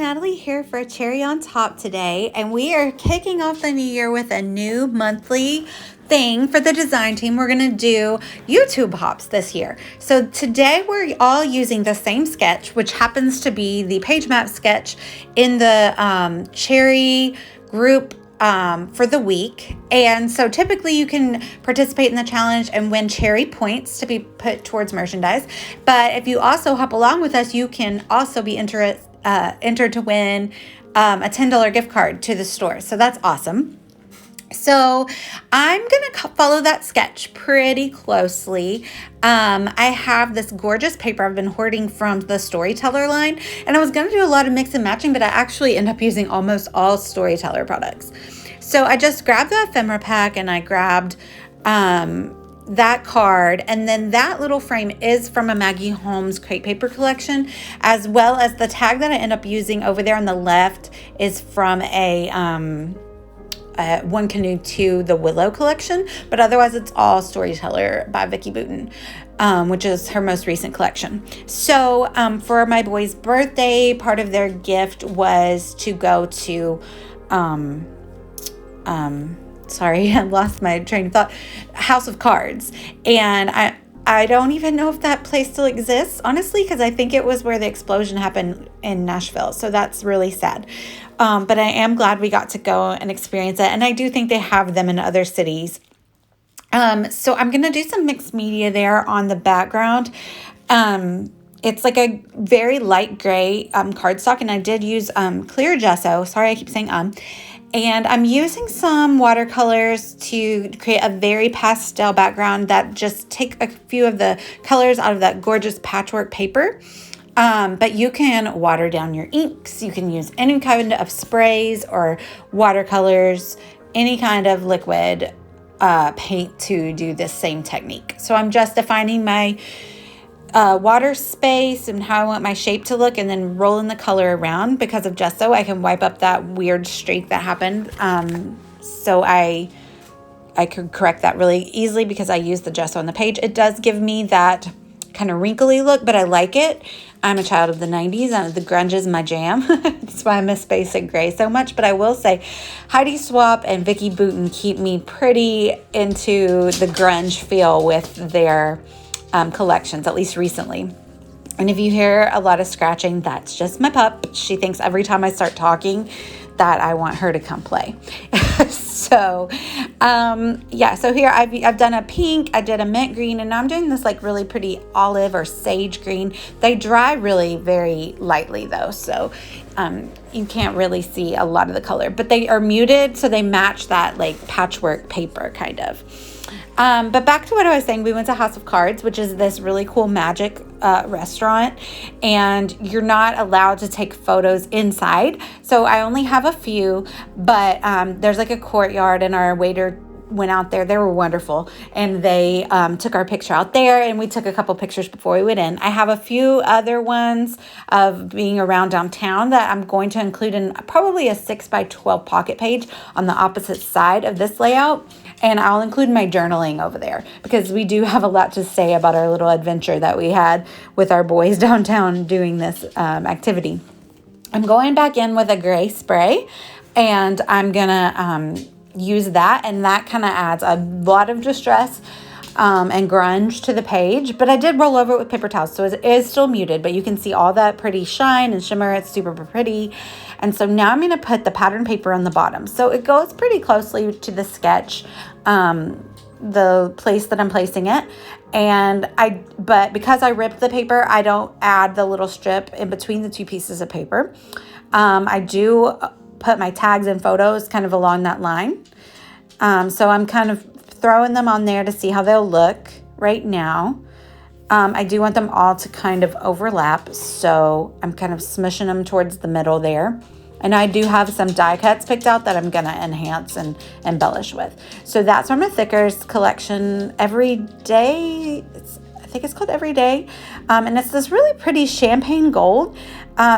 Natalie here for Cherry on Top today, and we are kicking off the new year with a new monthly thing for the design team. We're going to do YouTube hops this year. So today we're all using the same sketch, which happens to be the page map sketch in the Cherry group for the week. And so typically you can participate in the challenge and win Cherry points to be put towards merchandise. But if you also hop along with us, you can also be entered to win a $10 gift card to the store. So that's awesome. So I'm going to follow that sketch pretty closely. I have this gorgeous paper I've been hoarding from the Storyteller line, and I was going to do a lot of mix and matching, but I actually end up using almost all Storyteller products. So I just grabbed the ephemera pack and I grabbed that card, and then that little frame is from a Maggie Holmes crate paper collection, as well as the tag that I end up using over there on the left is from a One Canoe 2 The Willow collection, but otherwise it's all Storyteller by Vicki Boutin, which is her most recent collection. So for my boy's birthday, part of their gift was to go to sorry, I lost my train of thought, House of Cards. And I don't even know if that place still exists, honestly, because I think it was where the explosion happened in Nashville. So that's really sad. But I am glad we got to go and experience it. And I do think they have them in other cities. So I'm going to do some mixed media there on the background. It's like a very light gray cardstock, and I did use clear gesso. Sorry, I keep saying And I'm using some watercolors to create a very pastel background that just take a few of the colors out of that gorgeous patchwork paper. But you can water down your inks. You can use any kind of sprays or watercolors, any kind of liquid paint to do this same technique. So I'm just defining my water space and how I want my shape to look, and then rolling the color around. Because of gesso, I can wipe up that weird streak that happened. So I could correct that really easily because I used the gesso on the page. It does give me that kind of wrinkly look, but I like it. I'm a child of the 90s, and the grunge is my jam. That's why I miss basic gray so much. But I will say Heidi Swapp and Vicki Boutin keep me pretty into the grunge feel with their collections, at least recently. And if you hear a lot of scratching, that's just my pup. She thinks every time I start talking that I want her to come play. So so here I've done a pink, I did a mint green, and now I'm doing this like really pretty olive or sage green. They dry really very lightly though, so you can't really see a lot of the color, but they are muted, so they match that like patchwork paper kind of. But back to what I was saying, we went to House of Cards, which is this really cool magic restaurant, and you're not allowed to take photos inside. So I only have a few, but there's like a courtyard, and our waiter went out there. They were wonderful, and they took our picture out there, and we took a couple pictures before we went in. I have a few other ones of being around downtown that I'm going to include in probably a 6x12 pocket page on the opposite side of this layout. And I'll include my journaling over there because we do have a lot to say about our little adventure that we had with our boys downtown doing this activity. I'm going back in with a gray spray, and I'm going to use that. And that kind of adds a lot of distress and grunge to the page. But I did roll over it with paper towels, so it is still muted. But you can see all that pretty shine and shimmer. It's super pretty. And so now I'm going to put the pattern paper on the bottom. So it goes pretty closely to the sketch, the place that I'm placing it. But because I ripped the paper, I don't add the little strip in between the two pieces of paper. I do put my tags and photos kind of along that line. So I'm kind of throwing them on there to see how they'll look right now. I do want them all to kind of overlap, so I'm kind of smushing them towards the middle there. And I do have some die cuts picked out that I'm going to enhance and embellish with. So that's from a Thickers collection, Every Day. I think it's called Every Day. And it's this really pretty champagne gold.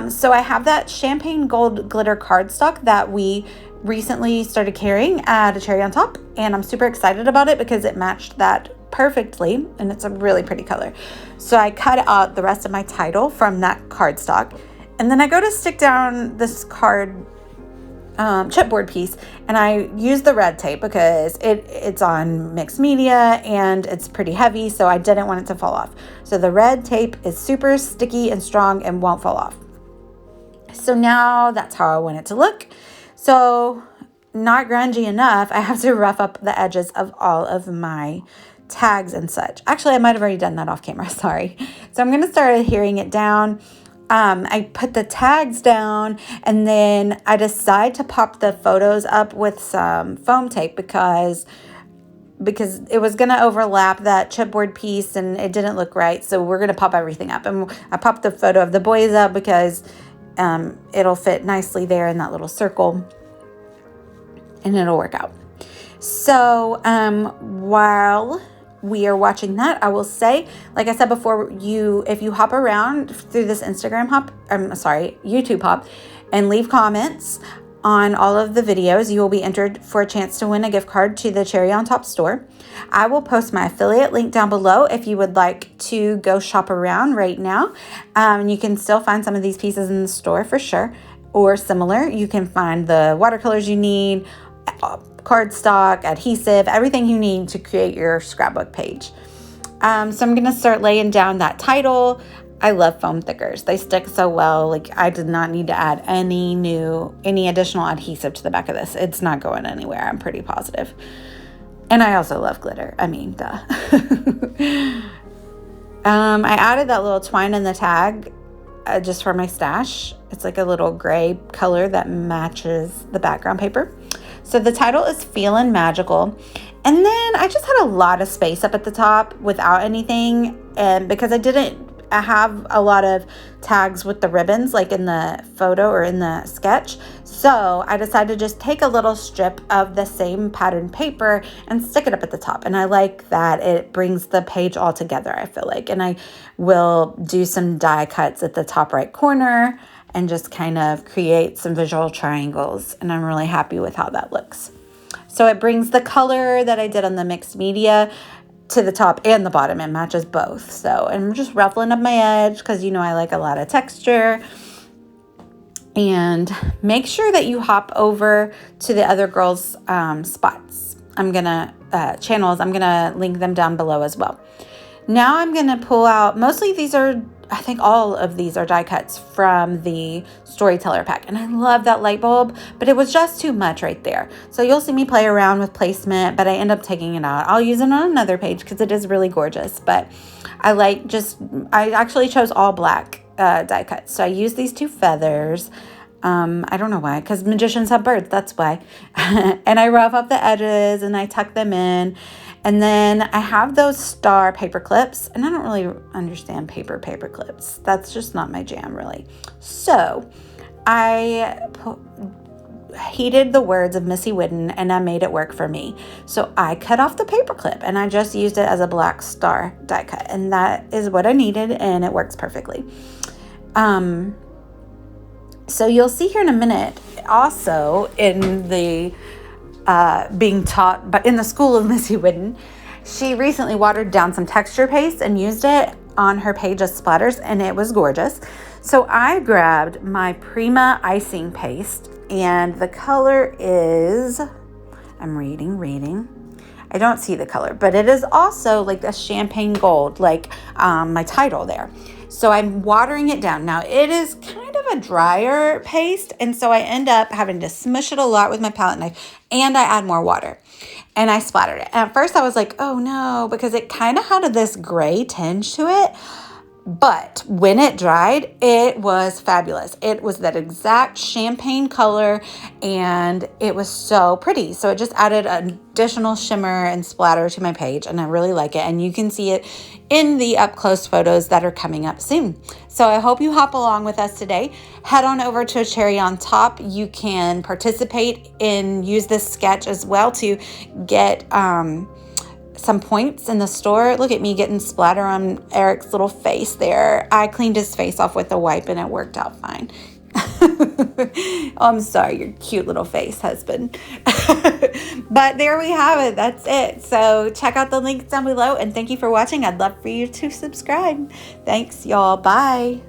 So I have that champagne gold glitter cardstock that we recently started carrying at a Cherry on Top. And I'm super excited about it because it matched that perfectly, and it's a really pretty color. So I cut out the rest of my title from that cardstock, And then I go to stick down this card chipboard piece, and I use the red tape because it's on mixed media and it's pretty heavy, so I didn't want it to fall off. So the red tape is super sticky and strong and won't fall off. So now that's how I want it to look. So not grungy enough, I have to rough up the edges of all of my tags and such. Actually, I might have already done that off camera, sorry. So I'm going to start adhering it down. I put the tags down, and then I decide to pop the photos up with some foam tape because it was going to overlap that chipboard piece and it didn't look right. So we're going to pop everything up. And I popped the photo of the boys up because it'll fit nicely there in that little circle and it'll work out. So while we are watching that, I will say, like I said before, if you hop around through this YouTube hop and leave comments on all of the videos, you will be entered for a chance to win a gift card to the Cherry on Top store. I will post my affiliate link down below if you would like to go shop around right now. You can still find some of these pieces in the store for sure, or similar. You can find the watercolors you need, cardstock, adhesive, everything you need to create your scrapbook page. So I'm going to start laying down that title. I love foam thickers. They stick so well. Like, I did not need to add any additional adhesive to the back of this. It's not going anywhere, I'm pretty positive. And I also love glitter. I mean, duh. I added that little twine in the tag just for my stash. It's like a little gray color that matches the background paper. So the title is Feelin' Magical. And then I just had a lot of space up at the top without anything. And because I have a lot of tags with the ribbons, like in the photo or in the sketch. So I decided to just take a little strip of the same pattern paper and stick it up at the top. And I like that it brings the page all together, I feel like. And I will do some die cuts at the top right corner and just kind of create some visual triangles. And I'm really happy with how that looks. So it brings the color that I did on the mixed media to the top and the bottom. It matches both. So I'm just ruffling up my edge because, I like a lot of texture. And make sure that you hop over to the other girls' spots. Channels. I'm going to link them down below as well. Now I'm going to pull out, I think all of these are die cuts from the Storyteller pack. And I love that light bulb, but it was just too much right there. So you'll see me play around with placement, but I end up taking it out. I'll use it on another page because it is really gorgeous. But I actually chose all black die cuts. So I used these two feathers. I don't know why, because magicians have birds, that's why. And I rough up the edges and I tuck them in. And then I have those star paper clips, and I don't really understand paper clips. That's just not my jam, really. So I heeded the words of Missy Whidden, and I made it work for me. So I cut off the paper clip, and I just used it as a black star die cut, and that is what I needed, and it works perfectly. So you'll see here in a minute, also in the being taught, but in the school of Missy Whidden, she recently watered down some texture paste and used it on her page as splatters, and it was gorgeous. So I grabbed my Prima icing paste, and the color is, I'm reading. I don't see the color, but it is also like a champagne gold, like my title there. So I'm watering it down. Now it is kind of a drier paste, and so I end up having to smush it a lot with my palette knife, and I add more water, and I splattered it. And at first I was like, oh no, because it kind of had this gray tinge to it. But when it dried, it was fabulous. It was that exact champagne color, and it was so pretty. So it just added an additional shimmer and splatter to my page, and I really like it. And you can see it in the up-close photos that are coming up soon. So I hope you hop along with us today. Head on over to Cherry on Top. You can participate and use this sketch as well to get some points in the store. Look at me getting splatter on Eric's little face there. I cleaned his face off with a wipe and it worked out fine. Oh, I'm sorry, your cute little face, husband. But there we have it. That's it. So check out the links down below, and thank you for watching. I'd love for you to subscribe. Thanks, y'all. Bye.